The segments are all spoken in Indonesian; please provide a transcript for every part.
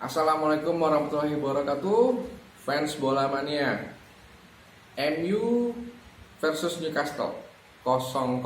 Assalamualaikum warahmatullahi wabarakatuh. Fans bola mania, MU versus Newcastle 0-0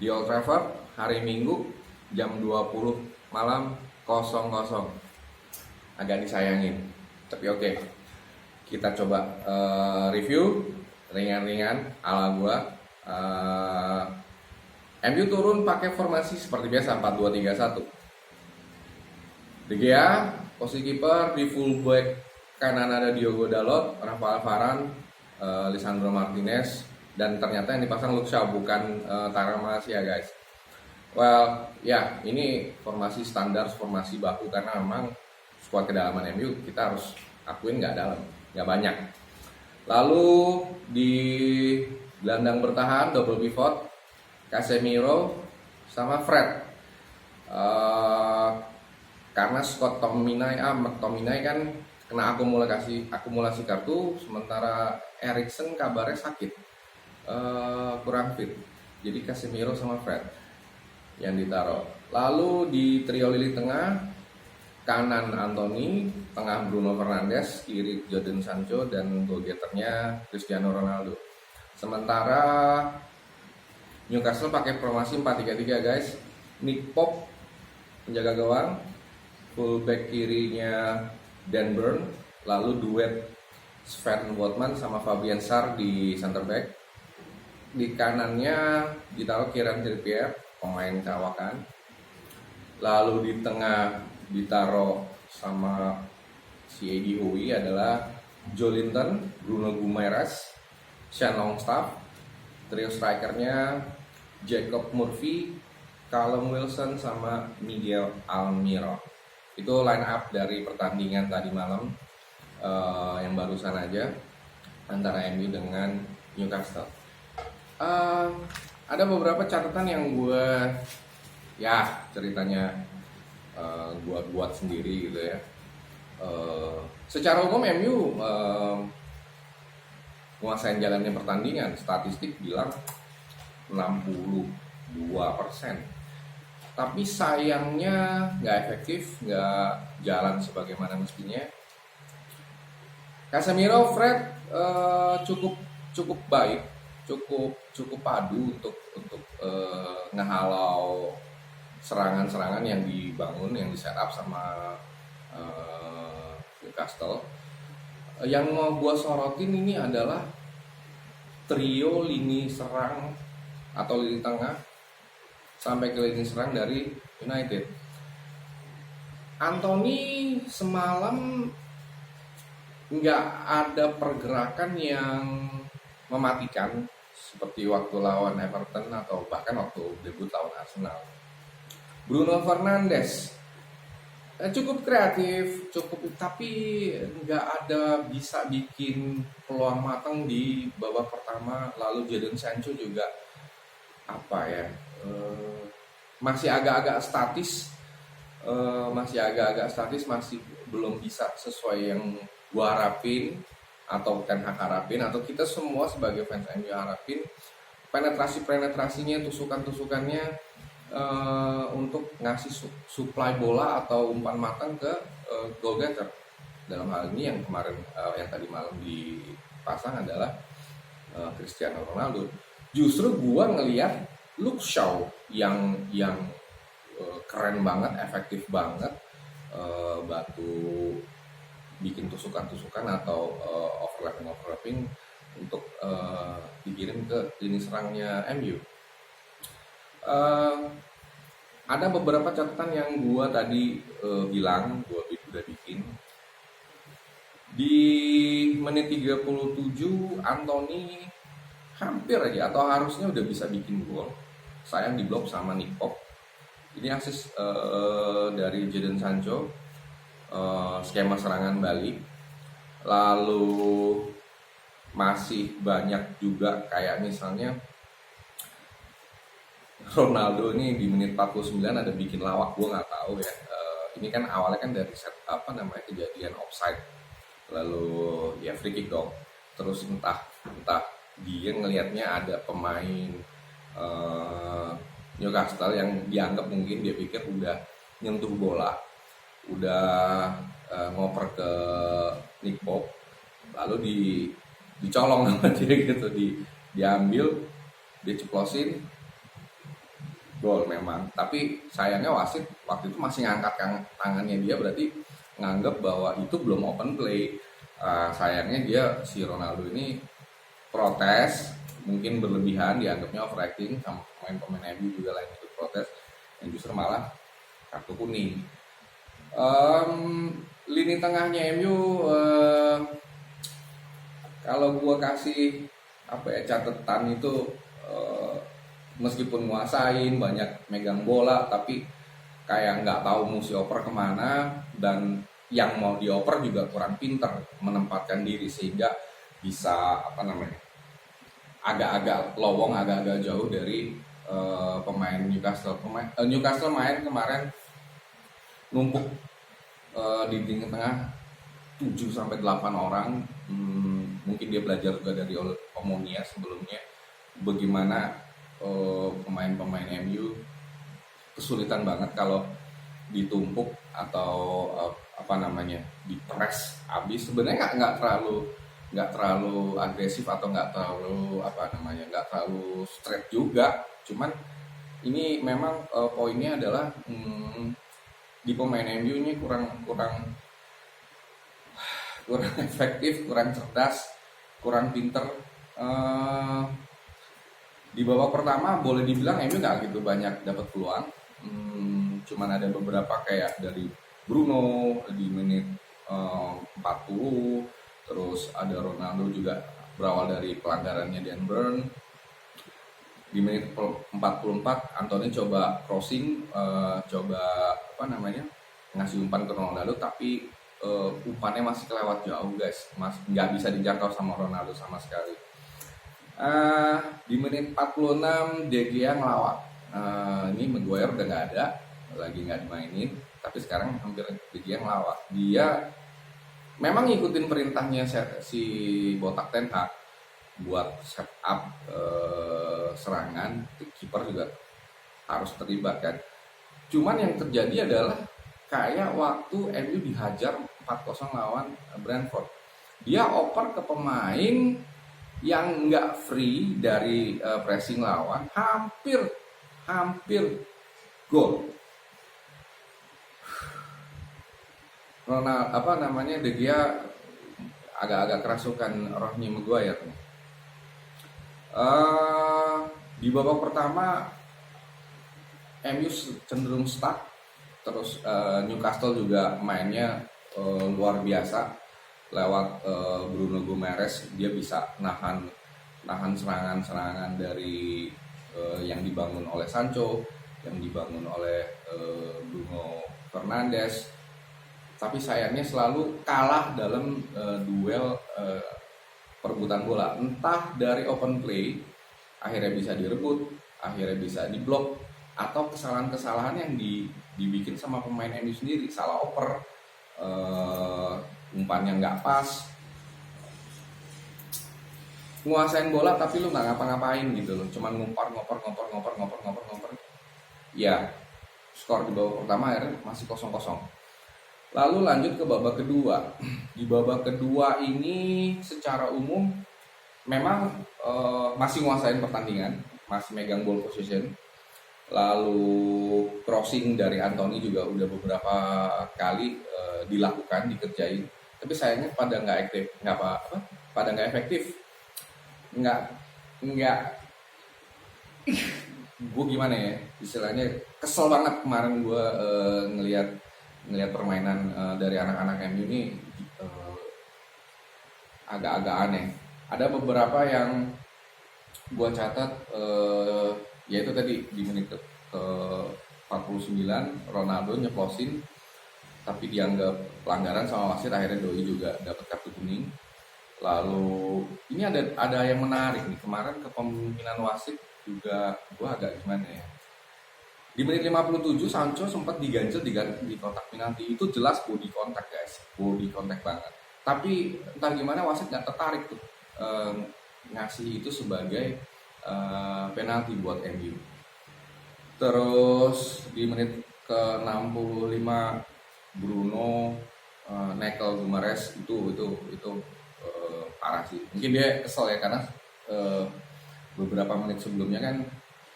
di Old Trafford hari Minggu jam 20 malam 0-0. Agak disayangin, tapi oke. Kita coba review ringan-ringan ala gua. MU turun pakai formasi seperti biasa 4-2-3-1. De Gea, posisi kiper. Di fullback kanan ada Diogo Dalot, Rafael Varane, Lisandro Martinez, dan ternyata yang dipasang Luke Shaw, bukan Tara Malaysia guys. Well, ya ini formasi standar, formasi baku, karena memang skuad kedalaman MU kita harus akuin nggak dalam, nggak banyak. Lalu di gelandang bertahan double pivot Casemiro sama Fred. Karena Scott McTominay kan kena akumulasi kartu, sementara Eriksen kabarnya sakit, kurang fit. Jadi Casemiro sama Fred yang ditaruh. Lalu di trio lini tengah, kanan Anthony, tengah Bruno Fernandes, kiri Jadon Sancho, dan goal-getternya Cristiano Ronaldo. Sementara Newcastle pakai formasi 4-3-3 guys. Nick Pope penjaga gawang, fullback kirinya Dan Burn, lalu duet Sven Botman sama Fabian Sarr di center back. Di kanannya ditaruh Kieran Trippier, pemain cawakan. Lalu di tengah ditaruh sama si Eddie Howe adalah Joelinton, Bruno Guimaraes, Sean Longstaff. Trio strikernya Jacob Murphy, Callum Wilson sama Miguel Almiron. Itu line up dari pertandingan tadi malam yang barusan aja antara MU dengan Newcastle. Ada beberapa catatan yang gue ceritanya gue buat sendiri gitu ya. Secara umum MU menguasain jalannya pertandingan, statistik bilang 62%. Tapi sayangnya nggak efektif, nggak jalan sebagaimana mestinya. Casemiro, Fred cukup baik, cukup padu untuk ngehalau serangan-serangan yang dibangun, yang di setup sama Newcastle. Yang mau gue sorotin ini adalah trio lini serang atau lini tengah sampai ke lini serang dari United. Anthony semalam nggak ada pergerakan yang mematikan seperti waktu lawan Everton atau bahkan waktu debut lawan Arsenal. Bruno Fernandes cukup kreatif, tapi nggak ada bisa bikin peluang matang di babak pertama. Lalu Jadon Sancho juga masih agak-agak statis, masih belum bisa sesuai yang gua harapin atau Ten Hag harapin, atau kita semua sebagai fans MU harapin. Penetrasinya, tusukannya untuk ngasih supply bola atau umpan matang ke goal getter. Dalam hal ini yang kemarin yang tadi malam dipasang adalah Cristiano Ronaldo. Justru gua ngelihat Luke Shaw yang keren banget, efektif banget, bantu bikin tusukan atau overlapping untuk dikirim ke lini serangnya MU. Ada beberapa catatan yang gua tadi bilang, gua udah bikin. Di menit 37 Anthony hampir aja atau harusnya udah bisa bikin gol. Sayang diblok sama Nick Pope. Ini asis dari Jadon Sancho, skema serangan balik. Lalu masih banyak juga kayak misalnya Ronaldo ini di menit 49 ada bikin lawak, gue nggak tahu ya. Ini kan awalnya kan dari kejadian offside, lalu ya free kick dong. Terus entah dia ngelihatnya ada pemain Newcastle yang dianggap mungkin dia pikir udah nyentuh bola, udah ngoper ke Nick Pope, lalu dicolong sama dia gitu, diambil, dia ceplosin, gol memang. Tapi sayangnya wasit waktu itu masih ngangkat tangannya dia, berarti nganggep bahwa itu belum open play. Sayangnya dia, si Ronaldo ini protes, mungkin berlebihan, dianggapnya overacting sama pemain-pemain MU juga lain itu protes, yang justru malah kartu kuning. Lini tengahnya MU, kalau gua kasih catatan itu, meskipun nguasain, banyak megang bola, tapi kayak nggak tahu mesti oper kemana, dan yang mau dioper juga kurang pinter menempatkan diri sehingga bisa agak-agak lowong, agak-agak jauh dari pemain Newcastle. Newcastle main kemarin numpuk di lini tengah 7-8 orang. Mungkin dia belajar juga dari Omonia sebelumnya, bagaimana pemain-pemain MU kesulitan banget kalau ditumpuk atau dipres habis. Sebenarnya nggak terlalu agresif atau nggak terlalu straight juga, cuman ini memang poinnya adalah di pemain MU ini kurang efektif, kurang cerdas, kurang pinter. Di babak pertama boleh dibilang MU nggak gitu banyak dapat peluang, cuman ada beberapa kayak dari Bruno di menit 40, terus ada Ronaldo juga berawal dari pelanggarannya Dan Burn. Di menit 44 Anthony coba crossing, ngasih umpan ke Ronaldo, tapi umpannya masih kelewat jauh guys, nggak bisa dijangkau sama Ronaldo sama sekali. Di menit 46 De Gea ngelawak. Ini Maguire udah nggak ada, lagi nggak dimainin, tapi sekarang hampir De Gea ngelawak. Dia memang ngikutin perintahnya si botak Ten Hag buat set up serangan, kiper juga harus terlibat kan. Cuman yang terjadi adalah kayak waktu MU dihajar 4-0 lawan Brentford, dia oper ke pemain yang nggak free dari pressing lawan, hampir gol. De Gea agak-agak kerasukan rohnya Maguire. Di babak pertama MU cenderung stuck, terus Newcastle juga mainnya luar biasa lewat Bruno Gomes. Dia bisa nahan serangan-serangan dari yang dibangun oleh Sancho, yang dibangun oleh Bruno Fernandes. Tapi sayangnya selalu kalah dalam duel perebutan bola, entah dari open play akhirnya bisa direbut, akhirnya bisa diblok, atau kesalahan-kesalahan yang dibikin sama pemain MU sendiri, salah oper, umpannya nggak pas, nguasain bola tapi lu nggak ngapa-ngapain gitu loh, cuman ngoper. Ya, skor di babak pertama akhirnya masih 0-0. Lalu lanjut ke babak kedua. Di babak kedua ini secara umum memang masih nguasain pertandingan, masih megang ball position. Lalu crossing dari Anthony juga udah beberapa kali dilakukan, dikerjain. Tapi sayangnya pada nggak efektif. Gue gimana ya, istilahnya kesel banget kemarin gue ngelihat permainan dari anak-anak MU ini agak-agak aneh. Ada beberapa yang gue catat, yaitu tadi di menit ke 49 Ronaldo nyeplosin tapi dianggap pelanggaran sama wasit, akhirnya Doi juga dapat kartu kuning. Lalu ini ada yang menarik nih, kemarin kepemimpinan wasit juga gue agak gimana ya. Di menit 57 Sancho sempat diganjel di kotak penalti. Itu jelas body contact guys, body contact banget. Tapi entah gimana wasit nggak tertarik tuh ngasih itu sebagai penalti buat MU. Terus di menit ke 65 Bruno, Nekel, Gumares itu parah sih. Mungkin dia kesel ya karena beberapa menit sebelumnya kan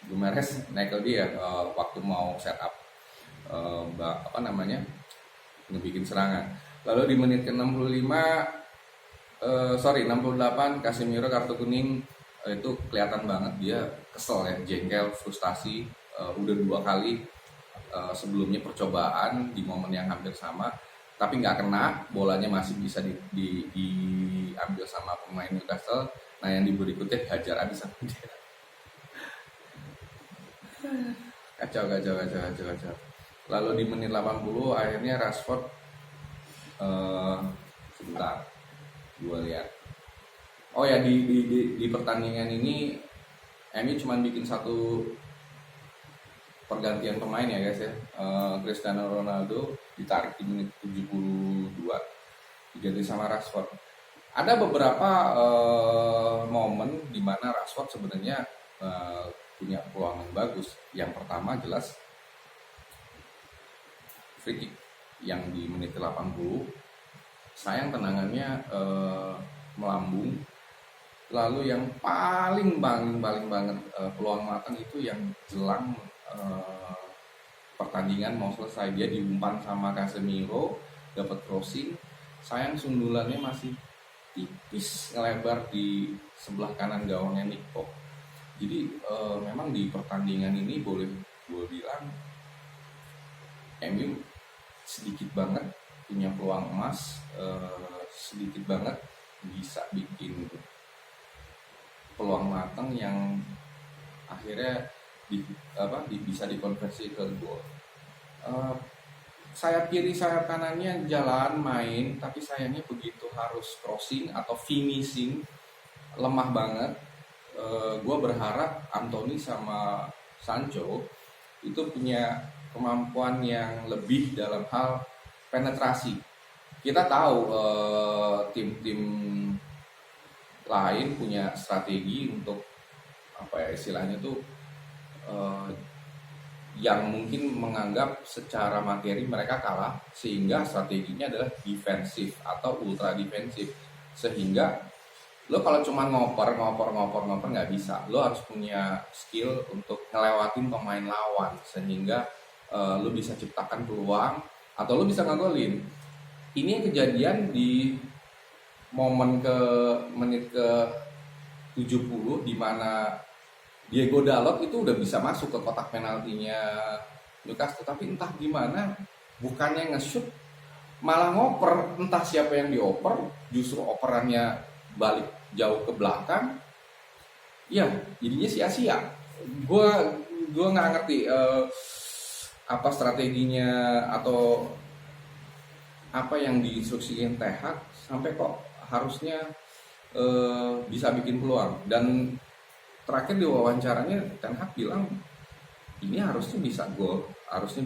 Gumares Nekel dia waktu mau setup ngebikin serangan. Lalu di menit ke-65 68 Casemiro kartu kuning. Itu kelihatan banget dia kesel ya, jengkel, frustasi. Udah 2 kali sebelumnya percobaan di momen yang hampir sama, tapi nggak kena, bolanya masih bisa diambil sama pemain Newcastle. Nah yang di berikutnya hajar habis sama dia. Kacau. Lalu di menit 80 akhirnya Rashford sebentar gue lihat. Oh ya, di pertandingan ini MU cuma bikin satu pergantian pemain ya guys ya. Cristiano Ronaldo ditarik di menit 72 diganti sama Rashford. Ada beberapa momen di mana Rashford sebenarnya punya peluang yang bagus. Yang pertama jelas free kick yang di menit 80, sayang tendangannya melambung. Lalu yang paling banget peluang matang itu yang jelang pertandingan mau selesai, dia diumpan sama Casemiro, dapat crossing, sayang sundulannya masih tipis ngelebar di sebelah kanan gawangnya Nick Pope. Jadi memang di pertandingan ini boleh gue bilang MU sedikit banget punya peluang emas, sedikit banget bisa bikin peluang matang yang akhirnya bisa dikonversi ke gol. Sayap kiri sayap kanannya jalan main, tapi sayangnya begitu harus crossing atau finishing lemah banget. Gue berharap Anthony sama Sancho itu punya kemampuan yang lebih dalam hal penetrasi. Kita tahu tim-tim lain punya strategi untuk istilahnya tuh yang mungkin menganggap secara materi mereka kalah, sehingga strateginya adalah defensif atau ultra defensif. Sehingga lo kalau cuma ngoper nggak bisa. Lo harus punya skill untuk ngelewatin pemain lawan sehingga lo bisa ciptakan peluang atau lo bisa ngegolin. Ini yang kejadian di momen menit ke 70 di mana Diego Dalot itu udah bisa masuk ke kotak penaltinya Newcastle, tapi entah gimana bukannya nge-shoot malah ngoper, entah siapa yang dioper, justru operannya balik jauh ke belakang. Ya, jadinya sia-sia. Gue nggak ngerti apa strateginya atau apa yang diinstruksikan Ten Hag sampai kok harusnya bisa bikin peluang. Dan terakhir di wawancaranya Ten Hag bilang ini harusnya bisa gol, harusnya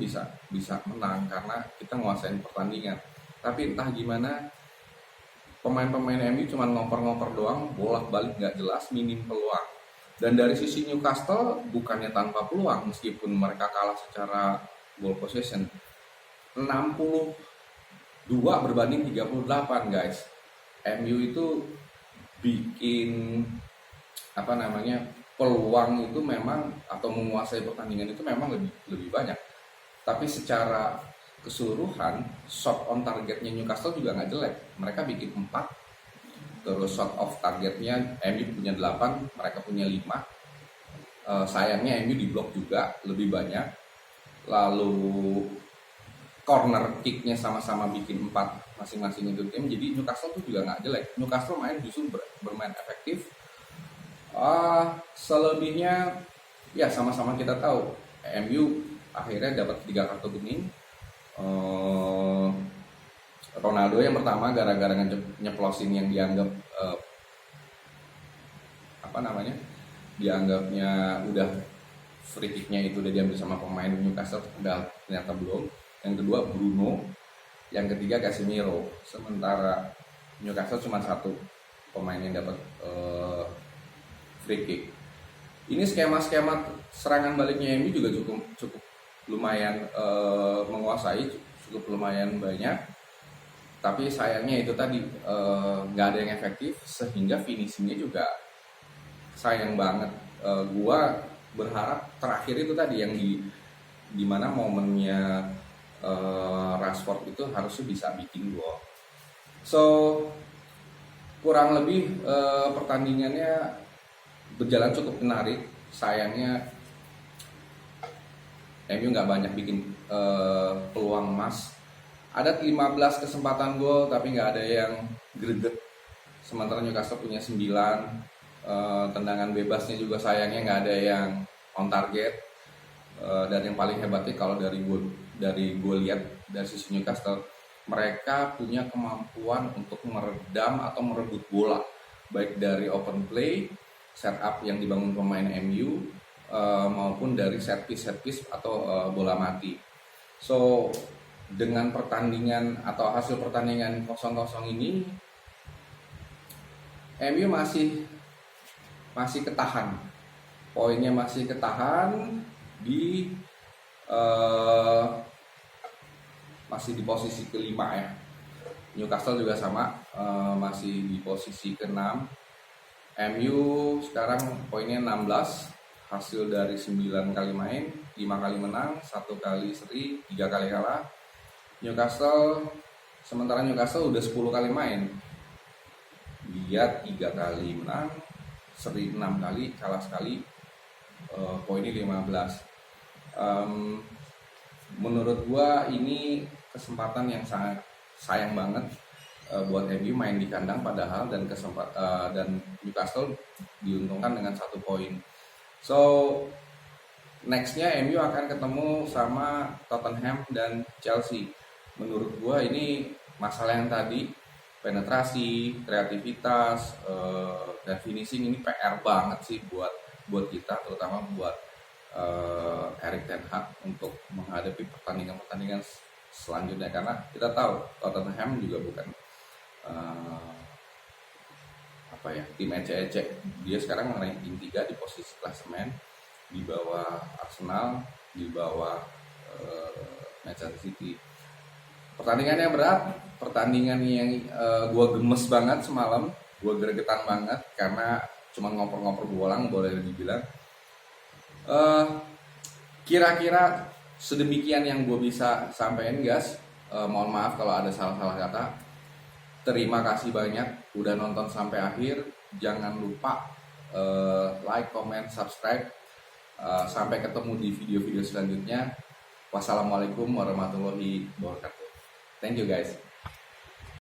bisa menang karena kita nguasain pertandingan. Tapi entah gimana pemain-pemain MU cuma ngoper-ngoper doang, bolak-balik nggak jelas, minim peluang. Dan dari sisi Newcastle bukannya tanpa peluang, meskipun mereka kalah secara ball possession 62 berbanding 38 guys. MU itu bikin peluang itu memang atau menguasai pertandingan itu memang lebih banyak. Tapi secara keseluruhan shot on targetnya Newcastle juga nggak jelek. Mereka bikin 4, terus shot off targetnya MU punya 8, mereka punya 5. Sayangnya MU diblok juga lebih banyak. Lalu corner kicknya sama-sama bikin 4 masing-masing itu tim. Jadi Newcastle tuh juga nggak jelek. Newcastle main justru bermain efektif. Selebihnya ya sama-sama kita tahu MU akhirnya dapat 3 kartu kuning. Ronaldo yang pertama gara-gara nyeplosin yang dianggap dianggapnya udah free kicknya itu udah diambil sama pemain Newcastle, udah ternyata belum. Yang kedua Bruno, yang ketiga Casemiro. Sementara Newcastle cuma 1 pemain yang dapat free kick. Ini skema serangan baliknya MU juga cukup lumayan menguasai, cukup lumayan banyak. Tapi sayangnya itu tadi nggak ada yang efektif, sehingga finishingnya juga sayang banget. Gua berharap terakhir itu tadi yang di mana momennya Rashford itu harusnya bisa bikin gol. So kurang lebih pertandingannya berjalan cukup menarik. Sayangnya MU nggak banyak bikin peluang emas. Ada 15 kesempatan gol tapi nggak ada yang greget. Sementara Newcastle punya 9. Tendangan bebasnya juga sayangnya nggak ada yang on target. Dan yang paling hebatnya kalau dari gue lihat dari sisi Newcastle, mereka punya kemampuan untuk meredam atau merebut bola, baik dari open play, setup yang dibangun pemain MU, maupun dari set piece atau bola mati. So dengan pertandingan atau hasil pertandingan 0-0 ini, MU masih ketahan, poinnya masih ketahan di masih di posisi kelima ya. Newcastle juga sama, masih di posisi ke-6. MU sekarang poinnya 16, hasil dari 9 kali main, 5 kali menang, 1 kali seri, 3 kali kalah. Sementara Newcastle udah 10 kali main, dia 3 kali menang, seri 6 kali, kalah sekali, poinnya 15. Menurut gua ini kesempatan yang sangat sayang banget buat MU main di kandang, padahal dan Newcastle diuntungkan dengan 1 poin. So nextnya MU akan ketemu sama Tottenham dan Chelsea. Menurut gua ini masalah yang tadi, penetrasi, kreativitas, dan finishing ini PR banget sih buat kita, terutama buat Erik ten Hag untuk menghadapi pertandingan selanjutnya, karena kita tahu Tottenham juga bukan tim ecek-ecek. Dia sekarang ranking 3 di posisi klasemen, di bawah Arsenal, di bawah Manchester City. Pertandingannya berat, pertandingan yang gue gemes banget semalam, gue gregetan banget karena cuma ngoper-ngoper bolang boleh dibilang. Kira-kira sedemikian yang gue bisa sampaikan guys. Mohon maaf kalau ada salah-salah kata. Terima kasih banyak udah nonton sampai akhir. Jangan lupa like, comment, subscribe. Sampai ketemu di video-video selanjutnya. Wassalamualaikum warahmatullahi wabarakatuh. Thank you guys.